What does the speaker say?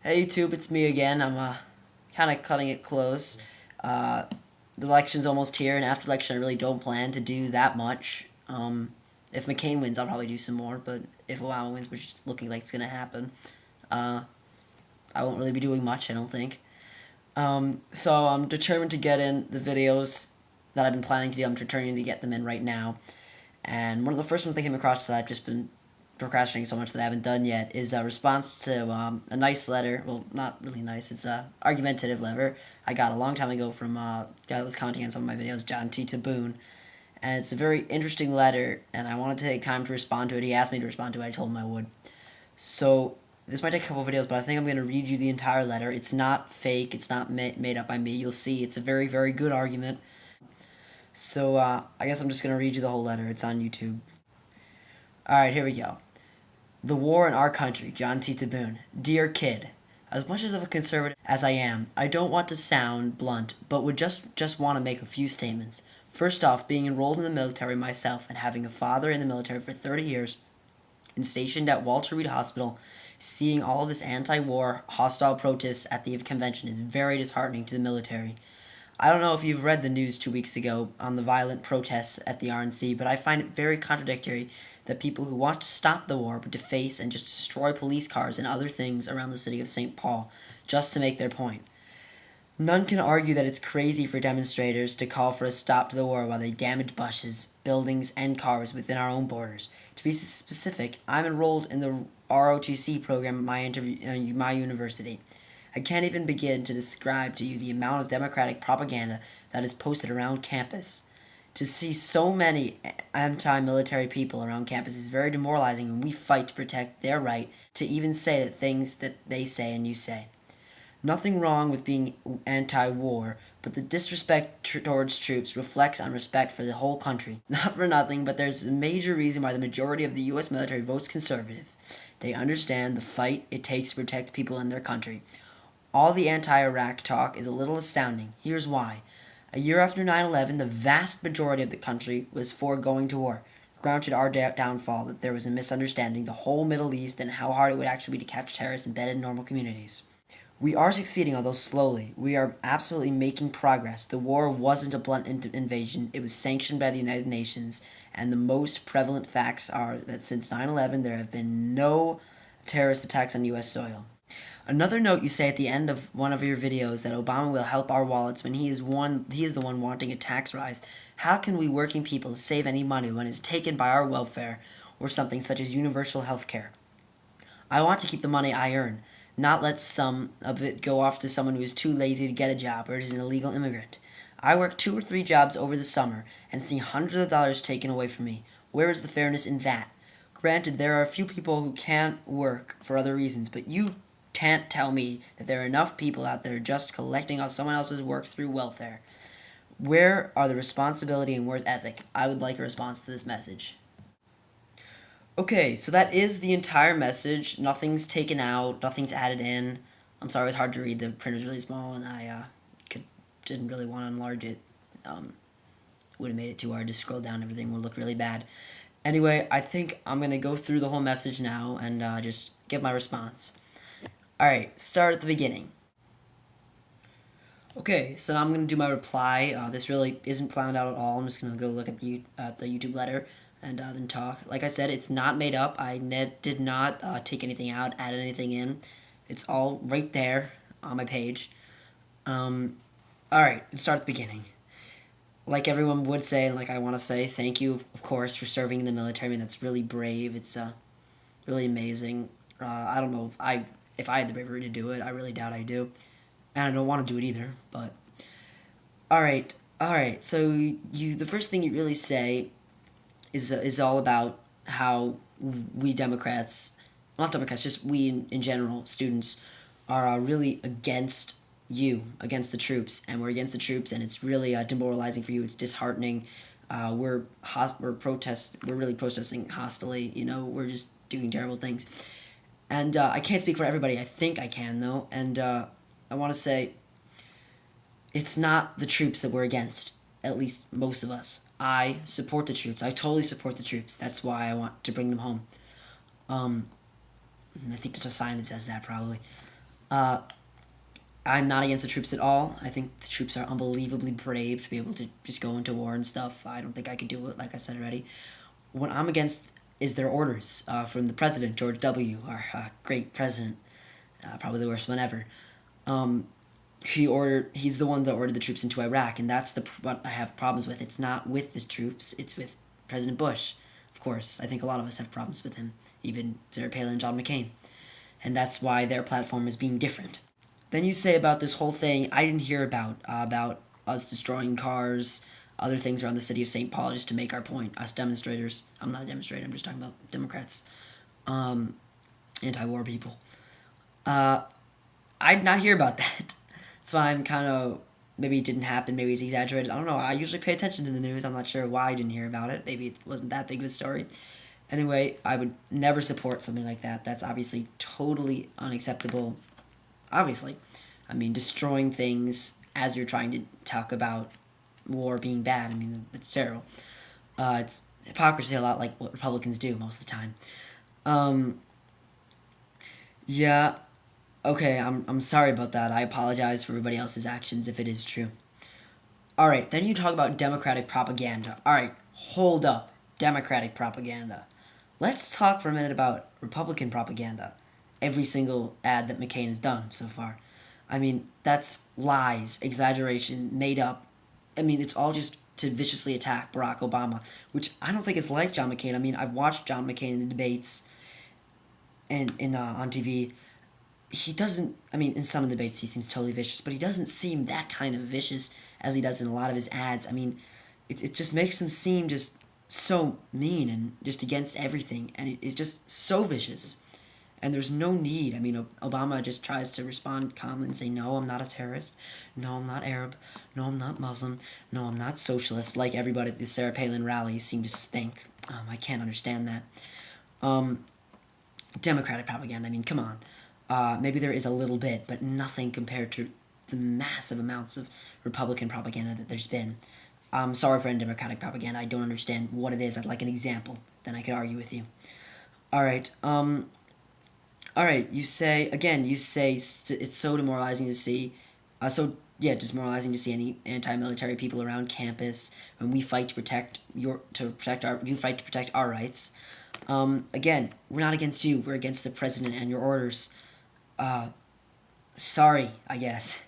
Hey YouTube, it's me again. I'm kind of cutting it close. Uh, the election's almost here, and after election, I really don't plan to do that much. If McCain wins, I'll probably do some more, but if Obama wins, which is looking like it's gonna happen, uh, I won't really be doing much, I don't think. So I'm determined to get in the videos that I've been planning to do. I'm determined to get them in right now. And one of the first ones that came across that I've just been procrastinating so much that I haven't done yet is a response to a nice letter. Well, not really nice. It's a argumentative letter I got a long time ago from a guy that was commenting on some of my videos, JohnTBaboon. And it's a very interesting letter, and I wanted to take time to respond to it. He asked me to respond to it. I told him I would. So this might take a couple videos, but I think I'm going to read you the entire letter. It's not fake. It's not made up by me. You'll see. It's a very, very good argument. So I guess I'm just going to read you the whole letter. It's on YouTube. Alright, here we go. The war in our country, JohnTBaboon. Dear kid, as much of a conservative as I am, I don't want to sound blunt, but would just want to make a few statements. First off, being enrolled in the military myself and having a father in the military for 30 years and stationed at Walter Reed Hospital, seeing all of this anti-war hostile protests at the convention is very disheartening to the military. I don't know if you've read the news 2 weeks ago on the violent protests at the RNC, but I find it very contradictory that people who want to stop the war would deface and just destroy police cars and other things around the city of St. Paul just to make their point. None can argue that it's crazy for demonstrators to call for a stop to the war while they damage buses, buildings, and cars within our own borders. To be specific, I'm enrolled in the ROTC program at my university. I can't even begin to describe to you the amount of Democratic propaganda that is posted around campus. To see so many anti-military people around campus is very demoralizing when we fight to protect their right to even say the things that they say and you say. Nothing wrong with being anti-war, but the disrespect towards troops reflects on respect for the whole country. Not for nothing, but there's a major reason why the majority of the U.S. military votes conservative. They understand the fight it takes to protect people in their country. All the anti-Iraq talk is a little astounding. Here's why. A year after 9/11, the vast majority of the country was for going to war. Granted our downfall that there was a misunderstanding the whole Middle East and how hard it would actually be to catch terrorists embedded in normal communities. We are succeeding, although slowly. We are absolutely making progress. The war wasn't a blunt invasion. It was sanctioned by the United Nations, and the most prevalent facts are that since 9/11, there have been no terrorist attacks on U.S. soil. Another note you say at the end of one of your videos that Obama will help our wallets when he is the one wanting a tax rise. How can we working people save any money when it's taken by our welfare or something such as universal health care? I want to keep the money I earn, not let some of it go off to someone who is too lazy to get a job or is an illegal immigrant. I work 2 or 3 jobs over the summer and see hundreds of dollars taken away from me. Where is the fairness in that? Granted, there are a few people who can't work for other reasons, but you can't tell me that there are enough people out there just collecting on someone else's work through welfare. Where are the responsibility and work ethic? I would like a response to this message. Okay, so that is the entire message. Nothing's taken out, nothing's added in. I'm sorry, it's hard to read. The printer's really small, and I didn't really want to enlarge it. Would have made it too hard to scroll down. Everything would look really bad. Anyway, I think I'm going to go through the whole message now and just give my response. Alright, start at the beginning. Okay, so now I'm going to do my reply. This really isn't planned out at all. I'm just going to go look at the YouTube letter and then talk. Like I said, it's not made up. I did not take anything out, added anything in. It's all right there on my page. Alright, let's start at the beginning. Like everyone would say, and like I want to say, thank you, of course, for serving in the military. I mean, that's really brave. It's really amazing. I don't know if I had the bravery to do it. I really doubt I do. And I don't want to do it either, but... Alright, so the first thing you really say is all about how we Democrats, not Democrats, just we in general, students, are really against the troops, and we're against the troops, and it's really demoralizing for you. It's disheartening. We're really protesting hostily. You know, we're just doing terrible things. And I can't speak for everybody. I think I can, though. And I want to say it's not the troops that we're against, at least most of us. I support the troops. I totally support the troops. That's why I want to bring them home. I think there's a sign that says that, probably. I'm not against the troops at all. I think the troops are unbelievably brave to be able to just go into war and stuff. I don't think I could do it, like I said already. What I'm against is their orders from the president, George W., our great president, probably the worst one ever. Um, he's the one that ordered the troops into Iraq, and that's what I have problems with. It's not with the troops, it's with President Bush. Of course, I think a lot of us have problems with him, even Sarah Palin and John McCain. And that's why their platform is being different. Then you say about this whole thing, I didn't hear about us destroying cars, other things around the city of St. Paul just to make our point. Us demonstrators. I'm not a demonstrator, I'm just talking about Democrats. Anti-war people. I did not hear about that. That's why I'm kind of, maybe it didn't happen, maybe it's exaggerated. I don't know. I usually pay attention to the news. I'm not sure why I didn't hear about it. Maybe it wasn't that big of a story. Anyway, I would never support something like that. That's obviously totally unacceptable. Obviously. I mean, destroying things as you're trying to talk about war being bad. I mean, it's terrible. It's hypocrisy a lot like what Republicans do most of the time. Yeah, okay, I'm sorry about that. I apologize for everybody else's actions if it is true. Alright, then you talk about Democratic propaganda. Alright, hold up. Democratic propaganda. Let's talk for a minute about Republican propaganda. Every single ad that McCain has done so far. I mean, that's lies, exaggeration, made up. I mean, it's all just to viciously attack Barack Obama, which I don't think is like John McCain. I mean, I've watched John McCain in the debates and on TV. He doesn't, I mean, in some of the debates he seems totally vicious, but he doesn't seem that kind of vicious as he does in a lot of his ads. I mean, it just makes him seem just so mean and just against everything, and it is just so vicious. And there's no need. I mean, Obama just tries to respond calmly and say, no, I'm not a terrorist. No, I'm not Arab. No, I'm not Muslim. No, I'm not socialist, like everybody at the Sarah Palin rallies seem to think. I can't understand that. Democratic propaganda, I mean, come on. Maybe there is a little bit, but nothing compared to the massive amounts of Republican propaganda that there's been. I'm sorry for any Democratic propaganda. I don't understand what it is. I'd like an example. Then I could argue with you. Alright, you say, again, it's so demoralizing to see, demoralizing to see any anti-military people around campus when we fight you fight to protect our rights. Again, we're not against you, we're against the president and your orders. Sorry, I guess.